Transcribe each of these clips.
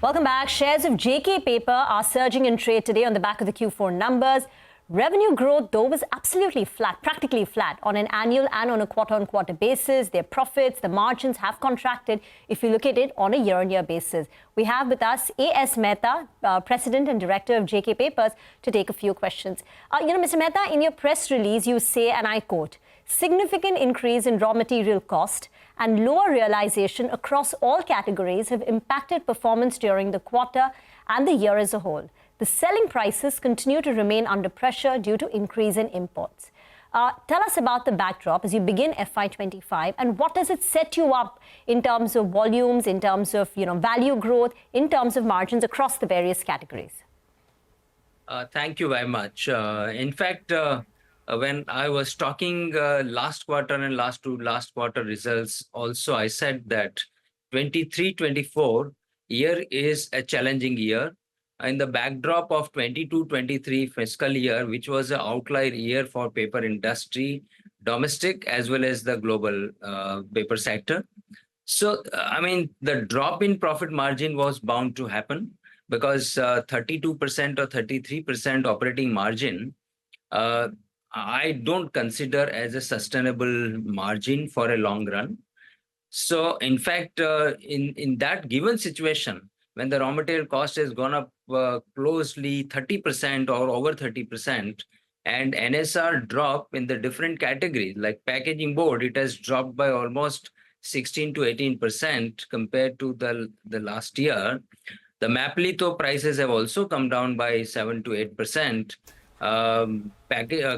Welcome back. Shares of JK Paper are surging in trade today on the back of the Q4 numbers. Revenue growth, though, was absolutely flat, practically flat on an annual and on a quarter-on-quarter basis. Their profits, the margins have contracted if you look at it on a year-on-year basis. We have with us AS Mehta, President and Director of JK Papers, to take a few questions. Mr. Mehta, in your press release, you say, and I quote, significant increase in raw material cost and lower realization across all categories have impacted performance during the quarter and the year as a whole. The selling prices continue to remain under pressure due to increase in imports. Tell us about the backdrop as you begin FY25 and what does it set you up in terms of volumes, in terms of value growth, in terms of margins across the various categories? Thank you very much. In fact, when I was talking last quarter and last quarter results, also I said that 23-24 year is a challenging year. In the backdrop of 22-23 fiscal year, which was an outlier year for paper industry, domestic as well as the global paper sector. So, the drop in profit margin was bound to happen because 32% or 33% operating margin, I don't consider as a sustainable margin for a long run. So, in fact, in that given situation, when the raw material cost has gone up closely 30% or over 30%, and NSR drop in the different categories, like packaging board, it has dropped by almost 16 to 18% compared to the last year. The Maplitho prices have also come down by 7 to 8%.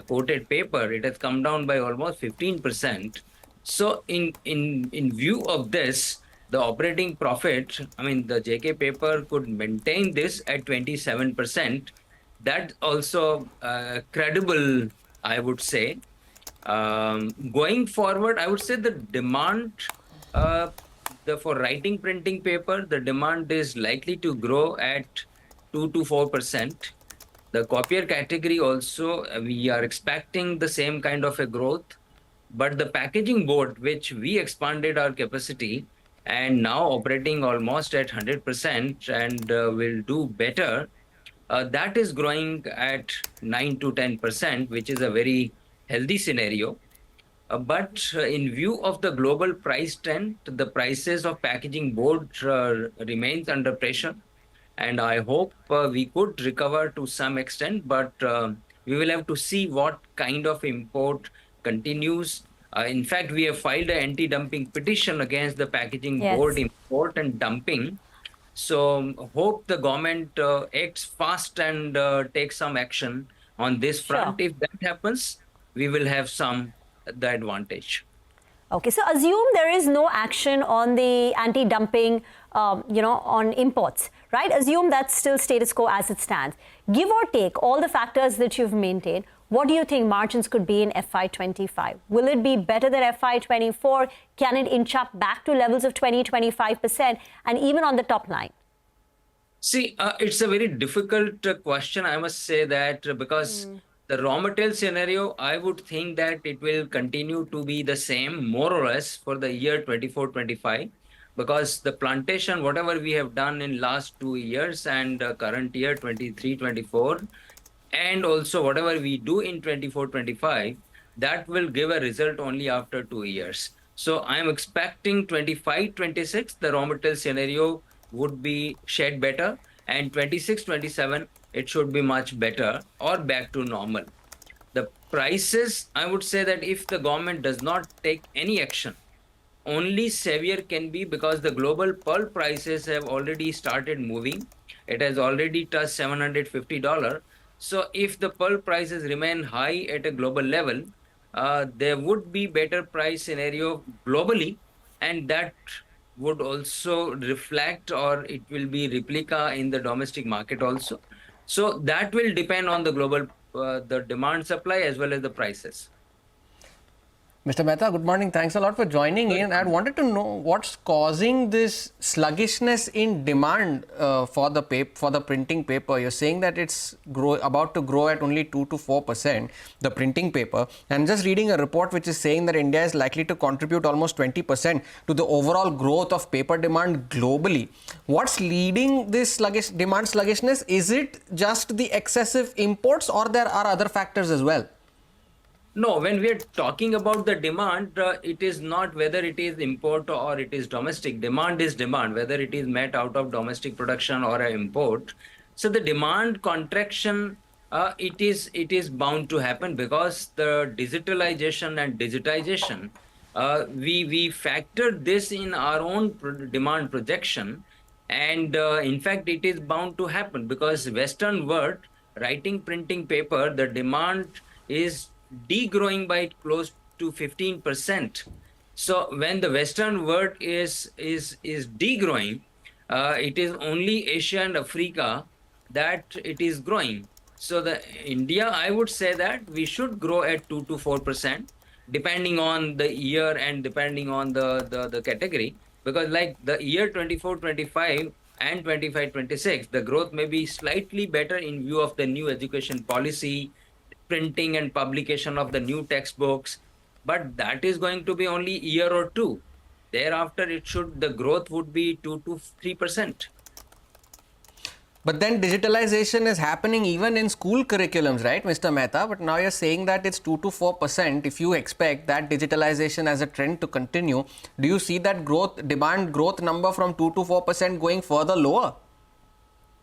Coated paper, it has come down by almost 15%. So in view of this, the operating profit, the JK paper could maintain this at 27%. That's also credible, I would say. Going forward, I would say the demand for writing printing paper, the demand is likely to grow at 2 to 4%. The copier category also, we are expecting the same kind of a growth. But the packaging board, which we expanded our capacity, and now operating almost at 100% and will do better, that is growing at 9 to 10%, which is a very healthy scenario. But in view of the global price trend, the prices of packaging board remains under pressure. And I hope we could recover to some extent, but we will have to see what kind of import continues. In fact, we have filed an anti-dumping petition against the packaging board import and dumping. So hope the government acts fast and takes some action on this front. If that happens, we will have the advantage. Okay, so assume there is no action on the anti-dumping, on imports, right? Assume that's still status quo as it stands. Give or take all the factors that you've maintained, what do you think margins could be in FY25? Will it be better than FY24? Can it inch up back to levels of 20-25%, and even on the top line? See, it's a very difficult question, I must say that, because the raw material scenario, I would think that it will continue to be the same, more or less, for the year 24-25, because the plantation, whatever we have done in last 2 years and current year 23-24, and also whatever we do in 24-25, that will give a result only after 2 years. So I am expecting 25-26, the raw material scenario would be shed better, and 26-27, it should be much better or back to normal. The prices, I would say that if the government does not take any action, only savior can be because the global pulp prices have already started moving. It has already touched $750. So if the pulp prices remain high at a global level, there would be better price scenario globally, and that would also reflect, or it will be replica in the domestic market also. So that will depend on the global, the demand supply as well as the prices. Mr. Mehta, good morning. Thanks a lot for joining in. I wanted to know what's causing this sluggishness in demand for the printing paper. You're saying that it's about to grow at only 2 to 4%, the printing paper. I'm just reading a report which is saying that India is likely to contribute almost 20% to the overall growth of paper demand globally. What's leading this demand sluggishness? Is it just the excessive imports, or there are other factors as well? No, when we are talking about the demand, it is not whether it is import or it is domestic. Demand is demand, whether it is met out of domestic production or an import. So the demand contraction, it is bound to happen because the digitalization and digitization, we factored this in our own demand projection, and in fact, it is bound to happen because Western world, writing, printing paper, the demand is degrowing by close to 15%. So when the Western world is degrowing, it is only Asia and Africa that it is growing. So the India, I would say that we should grow at 2 to 4%, depending on the year and depending on the category. Because like the year 24-25 and 25-26, the growth may be slightly better in view of the new education policy, printing and publication of the new textbooks, but that is going to be only a year or two. Thereafter, the growth would be 2 to 3%. But then digitalization is happening even in school curriculums, right, Mr. Mehta? But now you're saying that it's 2 to 4%. If you expect that digitalization as a trend to continue, do you see that demand growth number from 2 to 4% going further lower?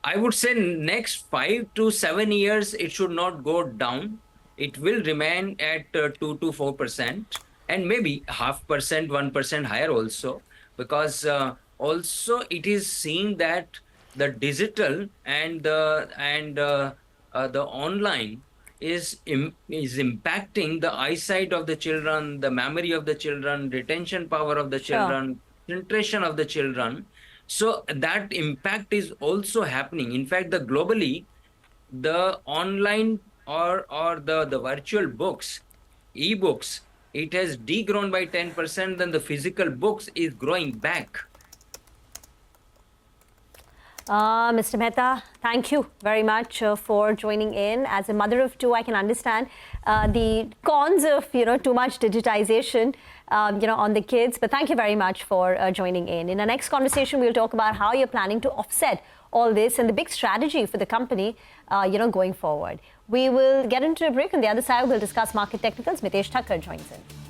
I would say next 5 to 7 years, it should not go down. It will remain at 2 to 4%, and maybe 0.5%, 1% higher also, because also it is seen that the digital and the online is impacting the eyesight of the children, the memory of the children, retention power of the children, concentration of the children. So that impact is also happening. In fact, globally, the online or the virtual books, e-books, it has degrown by 10%, then the physical books is growing back. Mr. Mehta, thank you very much for joining in. As a mother of two, I can understand the cons of too much digitization on the kids. But thank you very much for joining in. In our next conversation, we'll talk about how you're planning to offset all this and the big strategy for the company, going forward. We will get into a break. On the other side, we'll discuss market technicals. Mitesh Thakkar joins in.